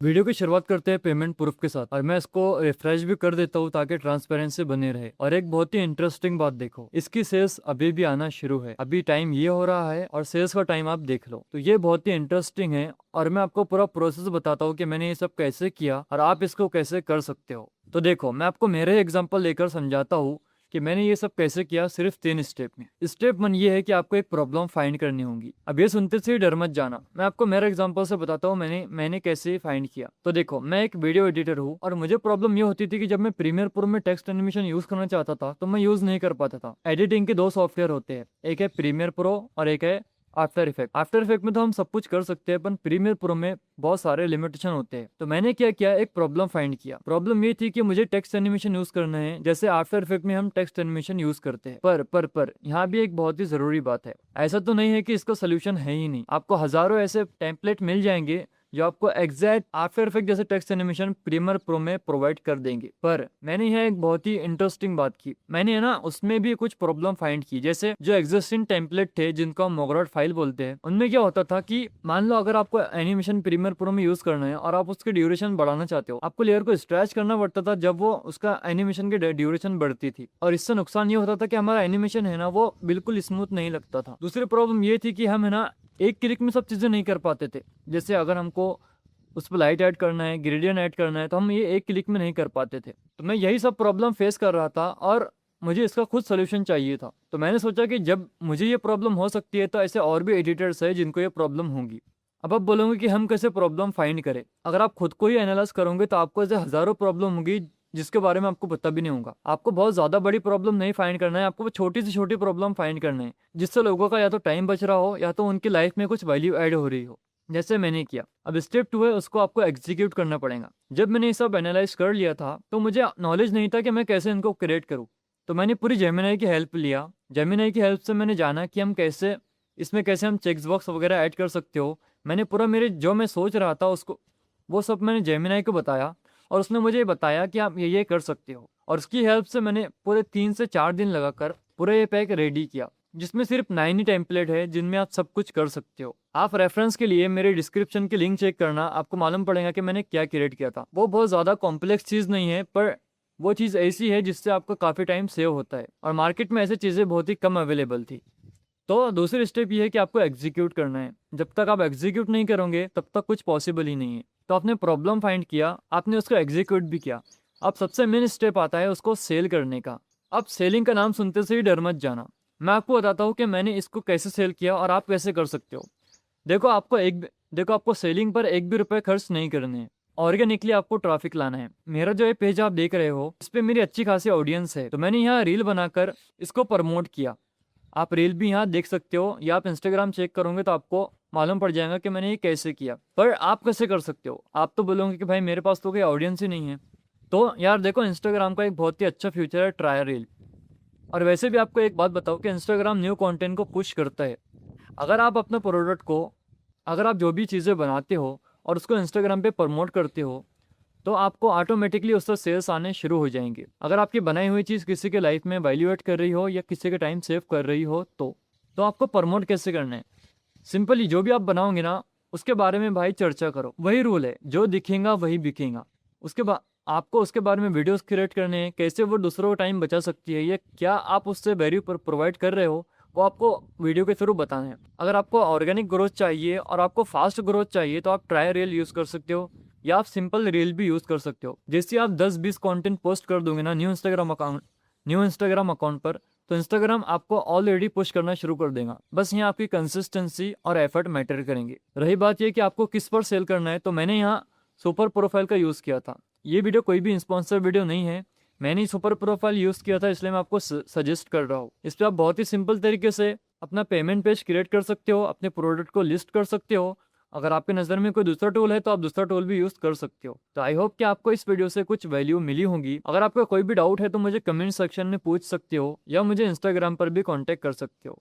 Video की शुरुआत करते हैं पेमेंट प्रूफ के साथ और मैं इसको रिफ्रेश भी कर देता हूँ ताकि ट्रांसपेरेंसी बनी रहे। और एक बहुत ही इंटरेस्टिंग बात देखो, इसकी सेल्स अभी भी आना शुरू है। अभी टाइम ये हो रहा है और सेल्स का टाइम आप देख लो, तो ये बहुत ही इंटरेस्टिंग है। और मैं आपको पूरा प्रोसेस बताता हूँ कि मैंने ये सब कैसे किया और आप इसको कैसे कर सकते हो। तो देखो, मैं आपको मेरे एग्जाम्पल लेकर समझाता हूँ कि मैंने ये सब कैसे किया, सिर्फ 3 स्टेप में। स्टेप 1 ये है कि आपको एक प्रॉब्लम फाइंड करनी होगी। अब ये सुनते से ही डर मत जाना, मैं आपको मेरे एग्जांपल से बताता हूँ मैंने कैसे फाइंड किया। तो देखो, मैं एक वीडियो एडिटर हूँ और मुझे प्रॉब्लम ये होती थी कि जब मैं प्रीमियर प्रो में टेक्स्ट एनिमेशन यूज करना चाहता था तो मैं यूज नहीं कर पाता था। एडिटिंग के 2 सॉफ्टवेयर होते हैं, एक है प्रीमियर प्रो और एक है आफ्टर इफेक्ट। आफ्टर इफेक्ट में तो हम सब कुछ कर सकते हैं, पर प्रीमियर प्रो में बहुत सारे लिमिटेशन होते हैं। तो मैंने क्या किया, एक प्रॉब्लम फाइंड किया। प्रॉब्लम ये थी कि मुझे टेक्स्ट एनिमेशन यूज करना है जैसे आफ्टर इफेक्ट में हम टेक्स्ट एनिमेशन यूज करते हैं। पर यहाँ भी एक बहुत ही जरूरी बात है। ऐसा तो नहीं है कि इसका सोल्यूशन है ही नहीं, आपको हजारों ऐसे टेम्पलेट मिल जाएंगे जो आपको एग्जैक्ट आफ्टर इफेक्ट जैसे टेक्स्ट एनिमेशन प्रीमियर प्रो में प्रोवाइड कर देंगे। पर मैंने यहाँ एक बहुत ही इंटरेस्टिंग बात की, मैंने है ना उसमें भी कुछ प्रॉब्लम फाइंड की। जैसे जो एग्जिस्टिंग टेम्पलेट थे जिनको हम मोगराट फाइल बोलते हैं, उनमें क्या होता था कि मान लो अगर आपको एनिमेशन प्रीमियर प्रो में यूज करना है और आप उसकी ड्यूरेशन बढ़ाना चाहते हो, आपको लेयर को स्ट्रेच करना पड़ता था जब वो उसका एनिमेशन की ड्यूरेशन बढ़ती थी। और इससे नुकसान ये होता था कि हमारा एनिमेशन है ना वो बिल्कुल स्मूथ नहीं लगता था। दूसरी प्रॉब्लम ये थी कि हम है ना एक क्लिक में सब चीजें नहीं कर पाते थे। जैसे अगर हमको उस पर लाइट ऐड करना है, ग्रेडियंट ऐड करना है, तो हम ये एक क्लिक में नहीं कर पाते थे। तो मैं यही सब प्रॉब्लम फेस कर रहा था और मुझे इसका खुद सोल्यूशन चाहिए था। तो मैंने सोचा कि जब मुझे ये प्रॉब्लम हो सकती है तो ऐसे और भी एडिटर्स है जिनको ये प्रॉब्लम होगी। अब आप बोलोगे कि हम कैसे प्रॉब्लम फाइंड करें। अगर आप खुद को ही एनालाइज करोगे तो आपको ऐसे हजारों प्रॉब्लम होगी जिसके बारे में आपको पता भी नहीं होगा। आपको बहुत ज्यादा बड़ी प्रॉब्लम नहीं फाइंड करना है, आपको छोटी से छोटी प्रॉब्लम फाइंड करना है जिससे लोगों का या तो टाइम बच रहा हो या तो उनकी लाइफ में कुछ वैल्यू ऐड हो रही हो, जैसे मैंने किया। अब स्टेप 2 है, उसको आपको एग्जीक्यूट करना पड़ेगा। जब मैंने ये सब एनालाइज कर लिया था तो मुझे नॉलेज नहीं था कि मैं कैसे इनको क्रिएट करूँ। तो मैंने पूरी जेमिनाई की हेल्प लिया। जेमिनाई की हेल्प से मैंने जाना कि हम कैसे इसमें कैसे हम चेक्स बॉक्स वगैरह ऐड कर सकते हो। मैंने पूरा मेरे जो मैं सोच रहा था उसको वो सब मैंने जेमिनाई को बताया और उसने मुझे बताया कि आप ये कर सकते हो। और उसकी हेल्प से मैंने पूरे 3 से 4 दिन लगाकर पूरा ये पैक रेडी किया, जिसमें सिर्फ 9 ही टेम्पलेट है जिनमें आप सब कुछ कर सकते हो। आप रेफरेंस के लिए मेरे डिस्क्रिप्शन की लिंक चेक करना, आपको मालूम पड़ेगा कि मैंने क्या क्रिएट किया था। वो बहुत ज़्यादा कॉम्प्लेक्स चीज़ नहीं है, पर वो चीज़ ऐसी है जिससे आपका काफ़ी टाइम सेव होता है और मार्केट में ऐसी चीज़ें बहुत ही कम अवेलेबल थी। तो दूसरी स्टेप ये है कि आपको एग्जीक्यूट करना है। जब तक आप एग्जीक्यूट नहीं करोगे तब तक कुछ पॉसिबल ही नहीं है। तो आपने प्रॉब्लम फाइंड किया, आपने उसको एग्जीक्यूट भी किया। अब सबसे मेन स्टेप आता है उसको सेल करने का। अब सेलिंग का नाम सुनते से ही डर मत जाना, मैं आपको बताता हूँ कि मैंने इसको कैसे सेल किया और आप कैसे कर सकते हो। देखो आपको सेलिंग पर एक भी रुपए खर्च नहीं करने हैं। ऑर्गेनिकली आपको ट्रैफिक लाना है। मेरा जो ये पेज आप देख रहे हो इस पे मेरी अच्छी खासी ऑडियंस है, तो मैंने यहाँ रील बनाकर इसको प्रमोट किया। आप रील भी यहाँ देख सकते हो या आप इंस्टाग्राम चेक करोगे तो आपको मालूम पड़ जाएगा कि मैंने ये कैसे किया। पर आप कैसे कर सकते हो, आप तो बोलोगे कि भाई मेरे पास तो कोई ऑडियंस ही नहीं है। तो यार देखो, इंस्टाग्राम का एक बहुत ही अच्छा फ्यूचर है, ट्राई रील। और वैसे भी आपको एक बात बताओ कि इंस्टाग्राम न्यू कंटेंट को पुश करता है। अगर आप अपने प्रोडक्ट को, अगर आप जो भी चीज़ें बनाते हो और उसको इंस्टाग्राम पे प्रमोट करते हो तो आपको ऑटोमेटिकली उससे सेल्स आने शुरू हो जाएंगे। अगर आपकी बनाई हुई चीज़ किसी के लाइफ में वैल्यूएट कर रही हो या किसी के टाइम सेव कर रही हो तो आपको प्रमोट कैसे करना है। सिंपली जो भी आप बनाओगे ना उसके बारे में भाई चर्चा करो। वही रूल है, जो दिखेगा वही बिकेगा। उसके बाद आपको उसके बारे में वीडियोस क्रिएट करने हैं, कैसे वो दूसरों को टाइम बचा सकती है, ये क्या आप उससे वैल्यू प्रोवाइड कर रहे हो, वो आपको वीडियो के थ्रू बताना है। अगर आपको ऑर्गेनिक ग्रोथ चाहिए और आपको फास्ट ग्रोथ चाहिए तो आप ट्राई रील यूज़ कर सकते हो या आप सिंपल रील भी यूज़ कर सकते हो। जैसे आप 10-20 कंटेंट पोस्ट कर दोगे ना न्यू इंस्टाग्राम अकाउंट पर, तो इंस्टाग्राम आपको ऑलरेडी पुश करना शुरू कर देगा। बस यहाँ आपकी कंसिस्टेंसी और एफर्ट मैटर करेंगे। रही बात ये कि आपको किस पर सेल करना है, तो मैंने यहाँ सुपर प्रोफाइल का यूज़ किया था। ये वीडियो कोई भी स्पॉन्सर वीडियो नहीं है, मैंने ही सुपर प्रोफाइल यूज़ किया था इसलिए मैं आपको सजेस्ट कर रहा हूँ। इस पर आप बहुत ही सिंपल तरीके से अपना पेमेंट पेज क्रिएट कर सकते हो, अपने प्रोडक्ट को लिस्ट कर सकते हो। अगर आपके नज़र में कोई दूसरा टूल है तो आप दूसरा टूल भी यूज़ कर सकते हो। तो आई होप कि आपको इस वीडियो से कुछ वैल्यू मिली होगी। अगर आपका कोई भी डाउट है तो मुझे कमेंट सेक्शन में पूछ सकते हो या मुझे इंस्टाग्राम पर भी कांटेक्ट कर सकते हो।